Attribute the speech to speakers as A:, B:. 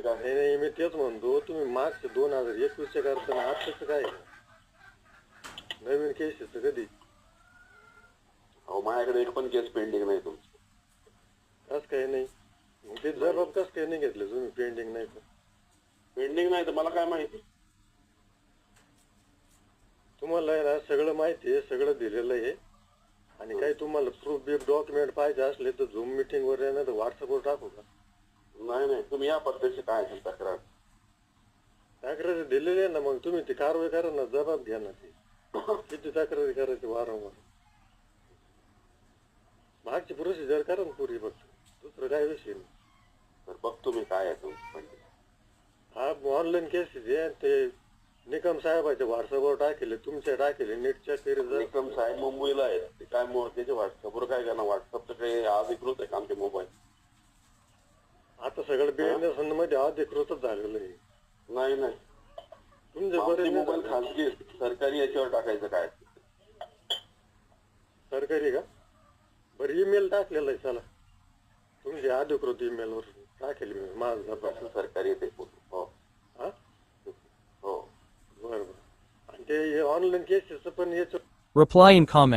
A: काय?
B: नाही नाही, मी तेच म्हणतो, तुम्ही मागचे 2021 करताना आजचं काय आहे? नवीन केसेस कधी?
A: अहो माझ्याकडे एक पण केस पेंडिंग नाही तुमची.
B: कस काही नाही? मग ते जबाब कस काही नाही घेतलं तुम्ही? पेंडिंग नाही तर
A: पेंडिंग नाही तर मला काय माहिती?
B: तुम्हाला आहे ना सगळं माहिती आहे, सगळं दिलेलं आहे. आणि काही तुम्हाला प्रूफ बिफ डॉक्युमेंट पाहिजे असले तर झूम मीटिंग वर नाही तर व्हॉट्सअपवर टाकू का?
A: नाही नाही, तुम्ही या प्रत्यक्ष काय असेल तक्रार.
B: तक्रारी दिलेली आहे ना, मग तुम्ही ती कारवाई करा ना, जबाब घ्या ना. ती किती तक्रारी करायची वारंवार? मागची प्रोसिजर करा ना पुरी, फक्त दुसरं काय विषय नाही.
A: तर बघतो मी काय आहे तुमचं.
B: हा ऑनलाईन केसेस आहे ते. निकम साहेबाच्या व्हॉट्सअपवर टाकेले, तुमच्या टाकेले, नीटच्या
A: निकम साहेब मुंबईला आहेत, ते काय त्याचे व्हॉट्सअपवर काय करणार? व्हॉट्सअपचं काही अधिकृत आहे का आमचे मोबाईल?
B: आता सगळं BNS मध्ये अधिकृतच झालेलं आहे.
A: नाही नाही,
B: तुमचे
A: आमचे
B: बरेच
A: मोबाईल खाजगी सरकारी याच्यावर टाकायचं काय?
B: सरकारी का? बरं ईमेल टाकलेला आहे, चला तुमच्या अधिकृत ईमेलवर टाकेल मी माझं
A: सरकारी येते. हो
B: हा,
A: हो
B: बरं बरं. आणि ते ऑनलाईन केसेस पण याचं
C: Reply in comment.